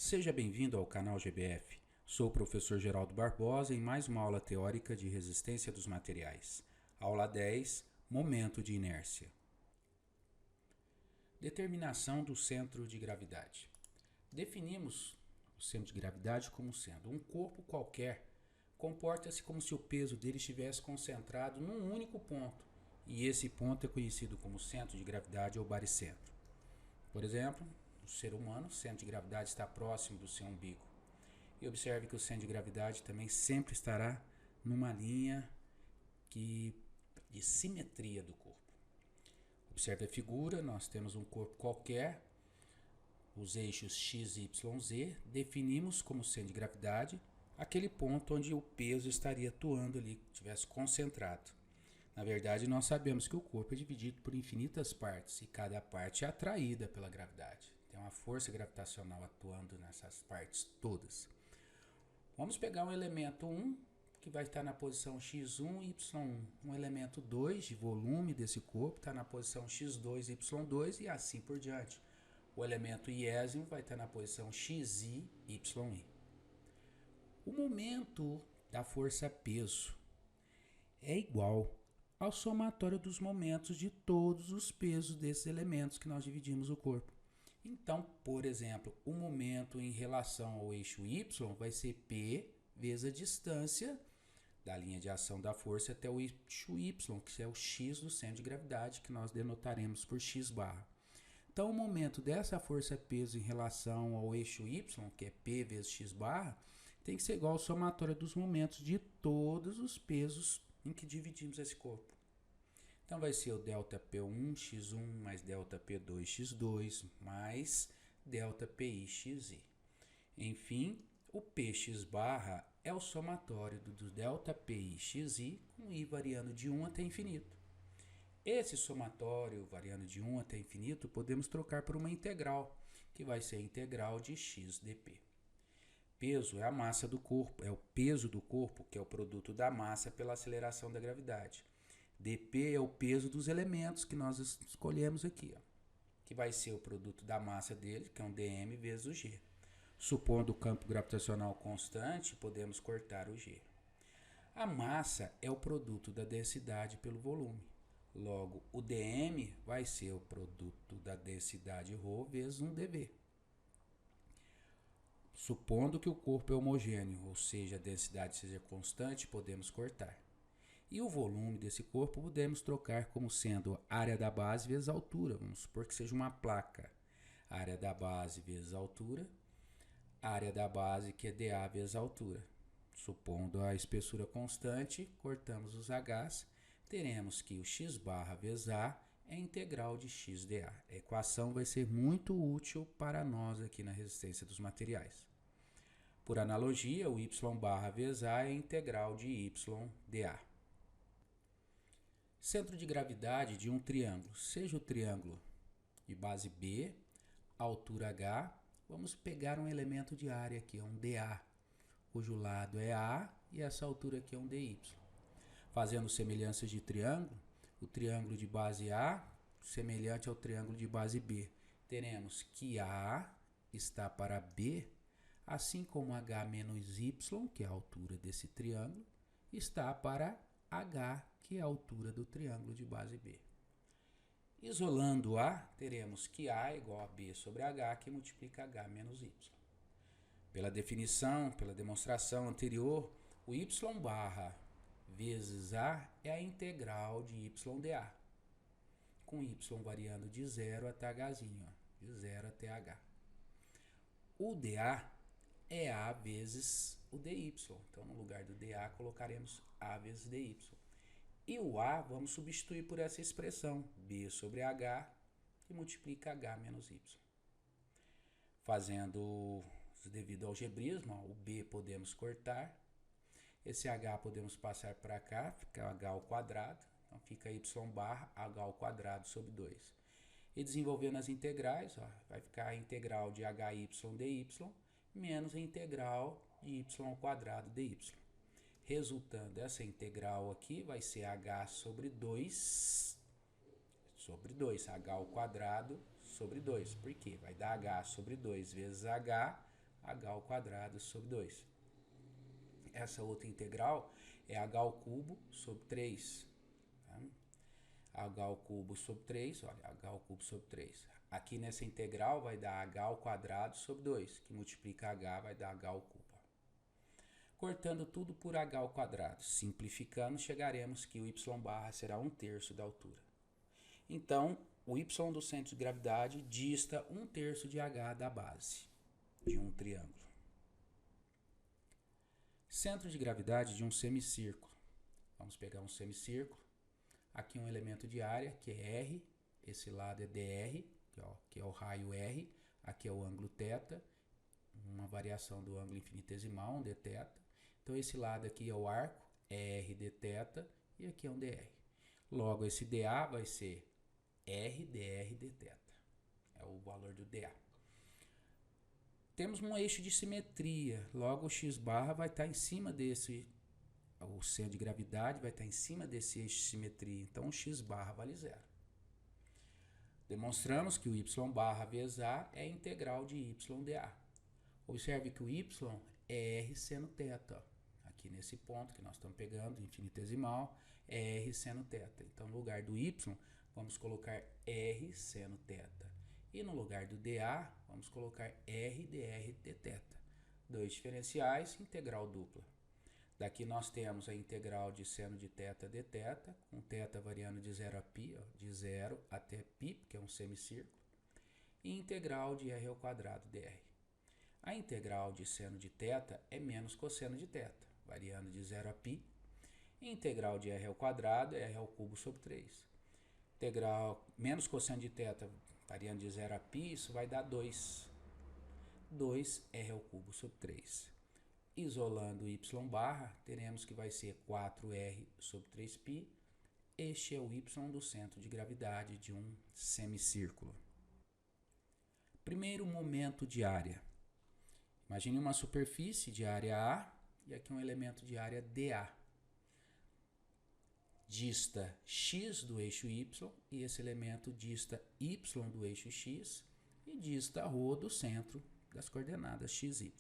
Seja bem-vindo ao canal GBF. Sou o professor Geraldo Barbosa em mais uma aula teórica de resistência dos materiais. Aula 10, momento de inércia. Determinação do centro de gravidade. Definimos o centro de gravidade como sendo um corpo qualquer, comporta-se como se o peso dele estivesse concentrado num único ponto, e esse ponto é conhecido como centro de gravidade ou baricentro. Por exemplo, o ser humano, o centro de gravidade está próximo do seu umbigo. E observe que o centro de gravidade também sempre estará numa linha de simetria do corpo. Observe a figura, nós temos um corpo qualquer, os eixos x, y, z, definimos como centro de gravidade aquele ponto onde o peso estaria atuando ali, estivesse concentrado. Na verdade, nós sabemos que o corpo é dividido por infinitas partes e cada parte é atraída pela gravidade. Tem uma força gravitacional atuando nessas partes todas. Vamos pegar um elemento 1, que vai estar na posição x1, y1. Um elemento 2, de volume desse corpo, está na posição x2, y2 e assim por diante. O elemento iésimo vai estar na posição xi, yi. O momento da força-peso é igual ao somatório dos momentos de todos os pesos desses elementos que nós dividimos o corpo. Então, por exemplo, o momento em relação ao eixo y vai ser P vezes a distância da linha de ação da força até o eixo y, que é o x do centro de gravidade, que nós denotaremos por x barra. Então, o momento dessa força-peso em relação ao eixo y, que é P vezes x barra, tem que ser igual ao somatório dos momentos de todos os pesos em que dividimos esse corpo. Então, vai ser o ΔP1 x1 mais ΔP2 x2 mais ΔPI xi. Enfim, o Px barra é o somatório do ΔPI xi com i variando de 1 até infinito. Esse somatório variando de 1 até infinito podemos trocar por uma integral, que vai ser a integral de x dp. Peso é a massa do corpo, é o peso do corpo, que é o produto da massa pela aceleração da gravidade. dp é o peso dos elementos que nós escolhemos aqui, que vai ser o produto da massa dele, que é um dm vezes o g. Supondo o campo gravitacional constante, podemos cortar o g. A massa é o produto da densidade pelo volume. Logo, o dm vai ser o produto da densidade ρ vezes 1 dv. Supondo que o corpo é homogêneo, ou seja, a densidade seja constante, podemos cortar. E o volume desse corpo podemos trocar como sendo a área da base vezes a altura. Vamos supor que seja uma placa. A área da base vezes a altura. A área da base, que é dA vezes a altura. Supondo a espessura constante, cortamos os H's. Teremos que o x barra vezes A é a integral de x dA. A equação vai ser muito útil para nós aqui na resistência dos materiais. Por analogia, o y barra vezes A é a integral de y dA. Centro de gravidade de um triângulo, seja o triângulo de base B, altura H, vamos pegar um elemento de área aqui, um dA, cujo lado é A e essa altura aqui é um dy. Fazendo semelhanças de triângulo, o triângulo de base A, semelhante ao triângulo de base B, teremos que A está para B, assim como H menos Y, que é a altura desse triângulo, está para H, que é a altura do triângulo de base B. Isolando A, teremos que A é igual a B sobre H, que multiplica H menos Y. Pela definição, pela demonstração anterior, o y barra vezes A é a integral de y dA, com y variando de 0 até Hzinho, de 0 até H. O dA é A vezes o dy, então no lugar do dA colocaremos A vezes dy. E o A vamos substituir por essa expressão, B sobre H, que multiplica H menos Y. Fazendo devido ao algebrismo, o B podemos cortar, esse H podemos passar para cá, fica H ao quadrado, então fica y barra H ao quadrado sobre 2. E desenvolvendo as integrais, vai ficar a integral de HY dy menos a integral de y ao quadrado dy. Resultando essa integral aqui vai ser H sobre 2, H ao quadrado sobre 2. Por quê? Vai dar H sobre 2 vezes H h ao quadrado sobre 2. Essa outra integral é h ao cubo sobre 3. Tá? H ao cubo sobre 3, olha, h ao cubo sobre 3. Aqui nessa integral vai dar h ao quadrado sobre 2, que multiplica h, vai dar h ao cubo. Cortando tudo por h ao quadrado, simplificando, chegaremos que o y barra será 1/3 da altura. Então, o y do centro de gravidade dista 1/3 de h da base de um triângulo. Centro de gravidade de um semicírculo. Vamos pegar um semicírculo. Aqui um elemento de área, que é R. Esse lado é dr, que é o raio R. Aqui é o ângulo θ. Uma variação do ângulo infinitesimal, um dθ. Então, esse lado aqui é o arco, é R dθ. E aqui é um dr. Logo, esse dA vai ser R dr dθ. É o valor do dA. Temos um eixo de simetria. Logo, o x barra vai estar em cima desse... O centro de gravidade vai estar em cima desse eixo de simetria. Então, o x barra vale 0. Demonstramos que o y barra vezes a é a integral de y dA. Observe que o y é r seno θ. Aqui nesse ponto que nós estamos pegando, infinitesimal, é r seno θ. Então, no lugar do y, vamos colocar r seno θ. E no lugar do dA, vamos colocar r dr dθ. Dois diferenciais, integral dupla. Daqui nós temos a integral de seno de θ dθ, com θ variando de 0 a π, de 0 até π, que é um semicírculo, e integral de r ao quadrado dr. A integral de seno de θ é menos cosseno de θ, variando de 0 a π. E integral de r ao quadrado é r ao cubo sobre 3. Integral menos cosseno de θ variando de 0 a π, isso vai dar 2. 2r ao cubo sobre 3. Isolando y barra, teremos que vai ser 4r sobre 3π. Este é o y do centro de gravidade de um semicírculo. Primeiro momento de área. Imagine uma superfície de área A e aqui um elemento de área dA. Dista x do eixo y e esse elemento dista y do eixo x e dista ρ do centro das coordenadas x, y.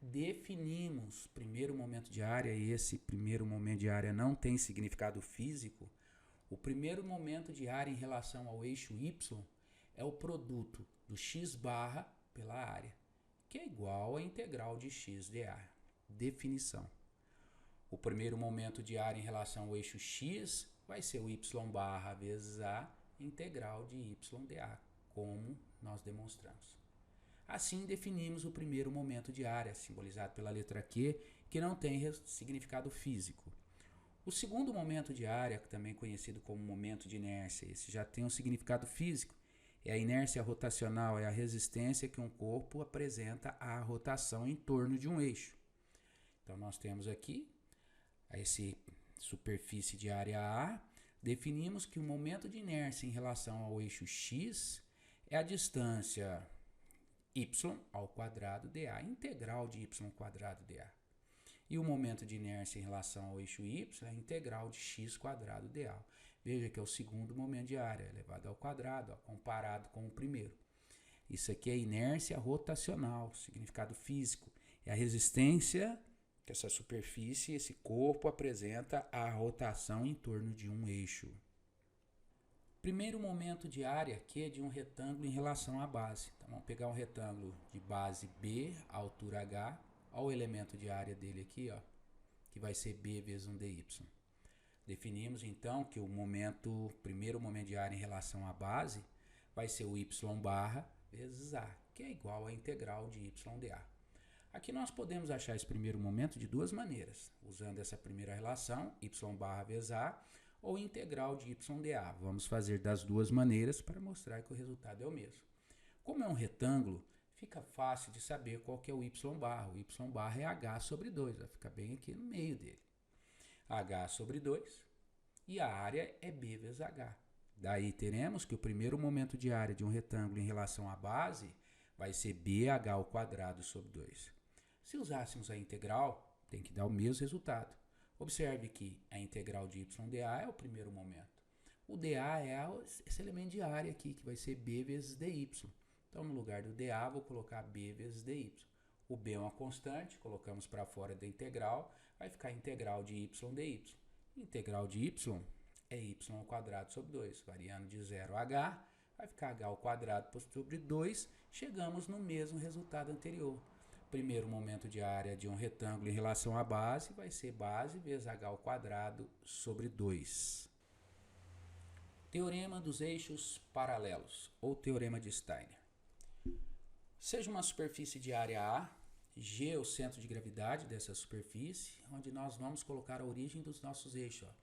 Definimos primeiro momento de área e esse primeiro momento de área não tem significado físico. O primeiro momento de área em relação ao eixo y é o produto do x barra pela área, que é igual à integral de x dA. Definição. O primeiro momento de área em relação ao eixo x vai ser o y barra vezes a integral de y dA, como nós demonstramos. Assim, definimos o primeiro momento de área, simbolizado pela letra Q, que não tem significado físico. O segundo momento de área, também conhecido como momento de inércia, esse já tem um significado físico. É a inércia rotacional, é a resistência que um corpo apresenta à rotação em torno de um eixo. Então, nós temos aqui essa superfície de área A. Definimos que o momento de inércia em relação ao eixo x é a distância y ao quadrado dA, integral de y quadrado dA. E o momento de inércia em relação ao eixo y é a integral de x quadrado dA. Veja que é o segundo momento de área, elevado ao quadrado, comparado com o primeiro. Isso aqui é inércia rotacional, significado físico. É a resistência que essa superfície, esse corpo apresenta à rotação em torno de um eixo. Primeiro momento de área aqui é de um retângulo em relação à base. Então, vamos pegar um retângulo de base B, altura H, olha o elemento de área dele aqui, ó, que vai ser B vezes um dy. Definimos então que o primeiro momento de área em relação à base vai ser o y barra vezes A, que é igual à integral de y dA. Aqui nós podemos achar esse primeiro momento de duas maneiras, usando essa primeira relação, y barra vezes A, ou integral de y dA. Vamos fazer das duas maneiras para mostrar que o resultado é o mesmo. Como é um retângulo, fica fácil de saber qual que é o y barra. O y barra é h sobre 2, vai ficar bem aqui no meio dele. H sobre 2 e a área é b vezes h. Daí teremos que o primeiro momento de área de um retângulo em relação à base vai ser bh ao quadrado sobre 2. Se usássemos a integral, tem que dar o mesmo resultado. Observe que a integral de y dA é o primeiro momento. O dA é esse elemento de área aqui, que vai ser b vezes dy. Então, no lugar do dA, vou colocar b vezes dy. O b é uma constante, colocamos para fora da integral, vai ficar integral de y dy. Integral de y é y ao quadrado sobre 2, variando de 0 a h, vai ficar h ao quadrado sobre 2, chegamos no mesmo resultado anterior. Primeiro momento de área de um retângulo em relação à base vai ser base vezes h ao quadrado sobre 2. Teorema dos eixos paralelos, ou teorema de Steiner. Seja uma superfície de área A, G é o centro de gravidade dessa superfície, onde nós vamos colocar a origem dos nossos eixos. Ó.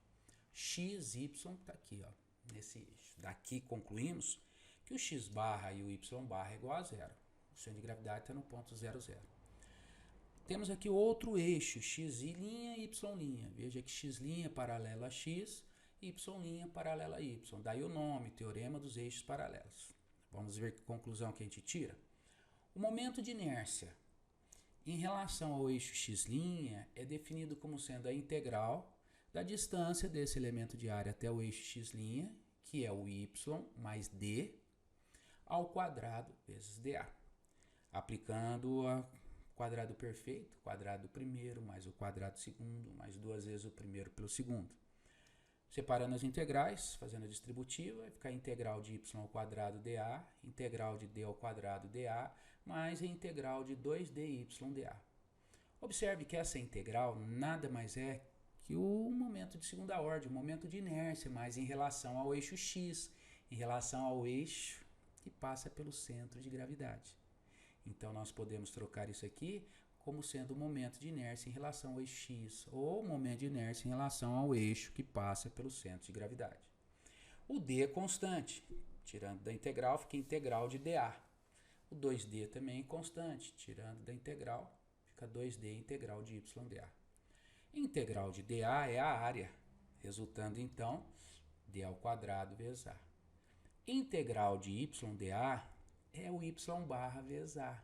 X, Y, está aqui, ó, nesse eixo. Daqui concluímos que o x barra e o y barra é igual a zero. O centro de gravidade está no ponto 0, 0. Temos aqui outro eixo, x' e y'. Veja que x' é paralelo a x, y' é paralelo a y. Daí o nome, teorema dos eixos paralelos. Vamos ver que conclusão que a gente tira. O momento de inércia em relação ao eixo x' é definido como sendo a integral da distância desse elemento de área até o eixo x', que é o y mais d, ao quadrado vezes dA. Aplicando o quadrado perfeito, quadrado primeiro mais o quadrado segundo, mais duas vezes o primeiro pelo segundo. Separando as integrais, fazendo a distributiva, vai ficar integral de y ao quadrado dA, integral de d ao quadrado dA, mais a integral de 2dy dA. Observe que essa integral nada mais é que o momento de segunda ordem, o momento de inércia, mas em relação ao eixo x, em relação ao eixo que passa pelo centro de gravidade. Então, nós podemos trocar isso aqui como sendo o momento de inércia em relação ao eixo x, ou o momento de inércia em relação ao eixo que passa pelo centro de gravidade. O d é constante, tirando da integral, fica integral de dA. O 2d também é constante, tirando da integral, fica 2d integral de y dA. Integral de dA é a área, resultando então d ao quadrado vezes a. Integral de y dA é o y barra vezes a.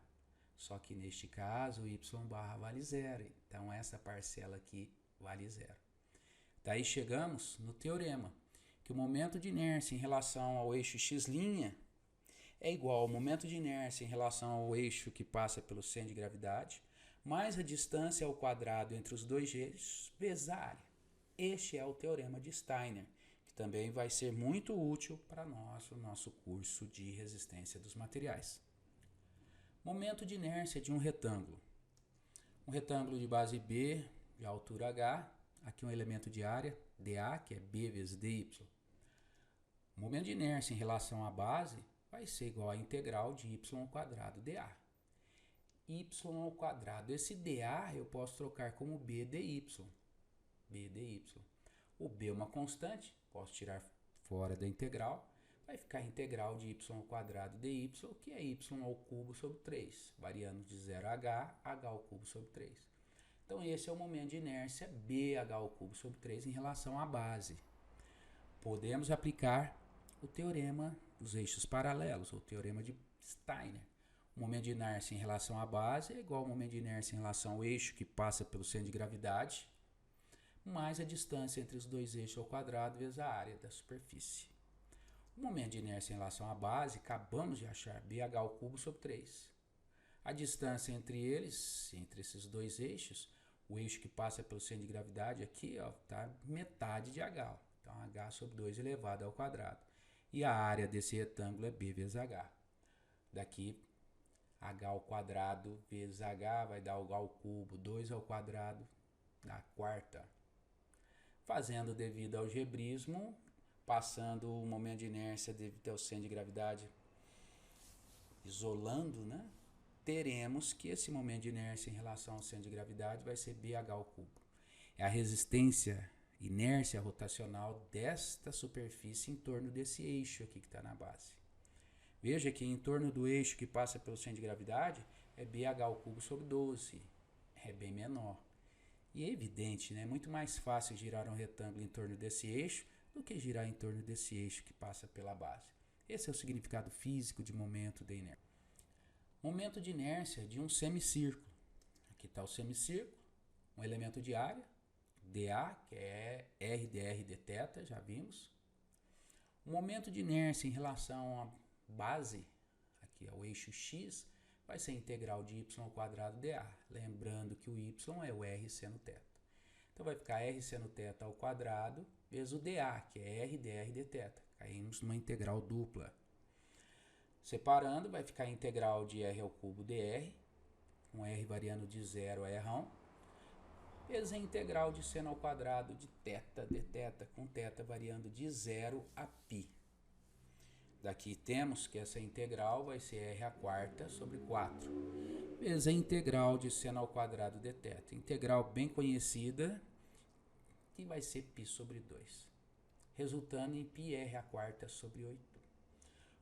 Só que neste caso o y barra vale zero, então essa parcela aqui vale zero. Daí chegamos no teorema, que o momento de inércia em relação ao eixo x' é igual ao momento de inércia em relação ao eixo que passa pelo centro de gravidade, mais a distância ao quadrado entre os dois eixos, vezes a área. Este é o teorema de Steiner, que também vai ser muito útil para nós, o nosso curso de resistência dos materiais. Momento de inércia de um retângulo. Um retângulo de base B, de altura H, aqui um elemento de área, dA, que é B vezes dy. O momento de inércia em relação à base vai ser igual à integral de y ao quadrado dA. Y ao quadrado. Esse dA eu posso trocar como B dy. B dy. O B é uma constante, posso tirar fora da integral. Vai ficar a integral de y ao quadrado dy, que é y ao cubo sobre 3, variando de 0 a h, h ao cubo sobre 3. Então, esse é o momento de inércia bh ao cubo sobre 3 em relação à base. Podemos aplicar o teorema dos eixos paralelos, ou teorema de Steiner. O momento de inércia em relação à base é igual ao momento de inércia em relação ao eixo que passa pelo centro de gravidade, mais a distância entre os dois eixos ao quadrado vezes a área da superfície. O momento de inércia em relação à base, acabamos de achar bh ao cubo sobre 3. A distância entre eles, entre esses dois eixos, o eixo que passa pelo centro de gravidade aqui, está metade de h. Então, h sobre 2 elevado ao quadrado. E a área desse retângulo é b vezes h. Daqui, h ao quadrado vezes h vai dar h ao cubo, 2 ao quadrado, na quarta. Fazendo devido ao algebrismo, passando o momento de inércia devido ao centro de gravidade, isolando, né? Teremos que esse momento de inércia em relação ao centro de gravidade vai ser bh ao cubo. É a resistência, inércia rotacional desta superfície em torno desse eixo aqui que está na base. Veja que em torno do eixo que passa pelo centro de gravidade é bh ao cubo sobre 12, é bem menor. E é evidente, né? É muito mais fácil girar um retângulo em torno desse eixo do que girar em torno desse eixo que passa pela base. Esse é o significado físico de momento de inércia. Momento de inércia de um semicírculo. Aqui está o semicírculo, um elemento de área, dA, que é r dr dθ, já vimos. O momento de inércia em relação à base, aqui é o eixo x, vai ser integral de y ao quadrado dA. Lembrando que o y é o r seno θ. Então vai ficar r seno θ ao quadrado vezes o dA, que é r dr dθ. Caímos numa integral dupla. Separando, vai ficar a integral de r ao cubo dr, com r variando de 0 a r1, vezes a integral de seno ao quadrado de θ dθ, com θ variando de 0 a π. Daqui temos que essa integral vai ser r à quarta sobre 4, vezes a integral de seno ao quadrado dθ. Integral bem conhecida, que vai ser π sobre 2, resultando em πr à quarta sobre 8.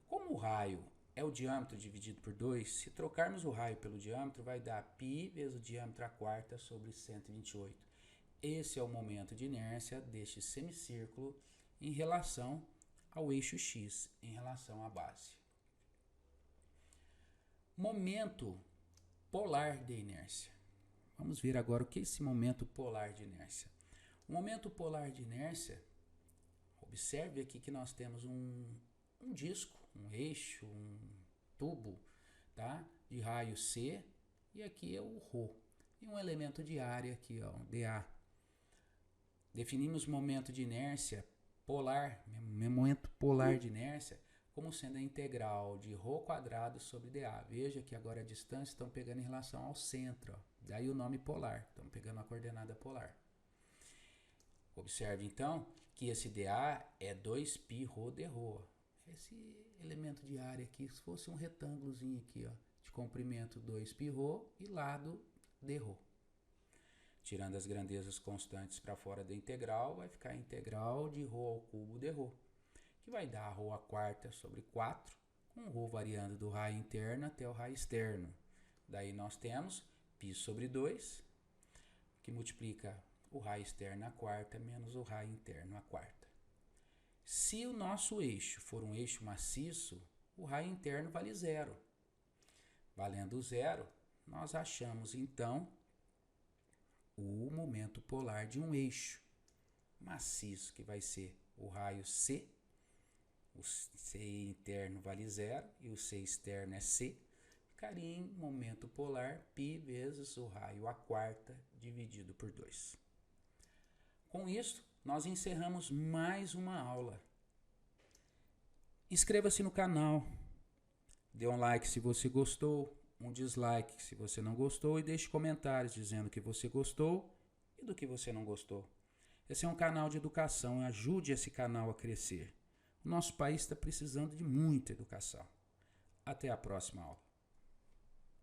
Como o raio é o diâmetro dividido por 2, se trocarmos o raio pelo diâmetro, vai dar π vezes o diâmetro à quarta sobre 128. Esse é o momento de inércia deste semicírculo em relação ao eixo x, em relação à base. Momento polar de inércia. Vamos ver agora o que é esse momento polar de inércia. O momento polar de inércia, observe aqui que nós temos um disco, um eixo, um tubo, tá? De raio C, e aqui é o ρ. E um elemento de área aqui, ó, dA. Definimos momento de inércia polar, momento polar de inércia, como sendo a integral de ρ quadrado sobre dA. Veja que agora a distância estão pegando em relação ao centro, ó. Daí o nome polar, estamos pegando a coordenada polar. Observe então que esse dA é 2πρ dρ. Esse elemento de área aqui, se fosse um retângulozinho aqui, ó, de comprimento 2πρ e lado dρ. Tirando as grandezas constantes para fora da integral, vai ficar a integral de ρ ao cubo dρ, que vai dar ρ à quarta sobre 4, com ρ variando do raio interno até o raio externo. Daí nós temos π sobre 2, que multiplica o raio externo à quarta menos o raio interno à quarta. Se o nosso eixo for um eixo maciço, o raio interno vale 0. Valendo 0, nós achamos então o momento polar de um eixo maciço, que vai ser o raio C. O C interno vale 0 e o C externo é C. Ficaria em momento polar π vezes o raio à quarta dividido por 2. Com isso, nós encerramos mais uma aula. Inscreva-se no canal, dê um like se você gostou, um dislike se você não gostou e deixe comentários dizendo que você gostou e do que você não gostou. Esse é um canal de educação, ajude esse canal a crescer. O nosso país está precisando de muita educação. Até a próxima aula.